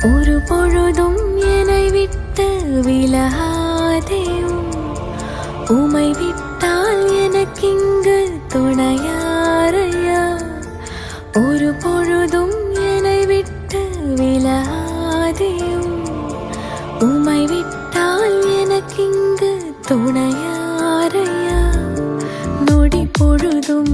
ஒரு பொழுதும் என்னை விட்டு விலகாதே உமை விட்டால் எனக்கிங்கு துணையாரையா ஒரு பொழுதும் என்னை விட்டு விலகாதே உமை விட்டால் எனக்கிங்கு துணையாரையா நொடி பொழுதும்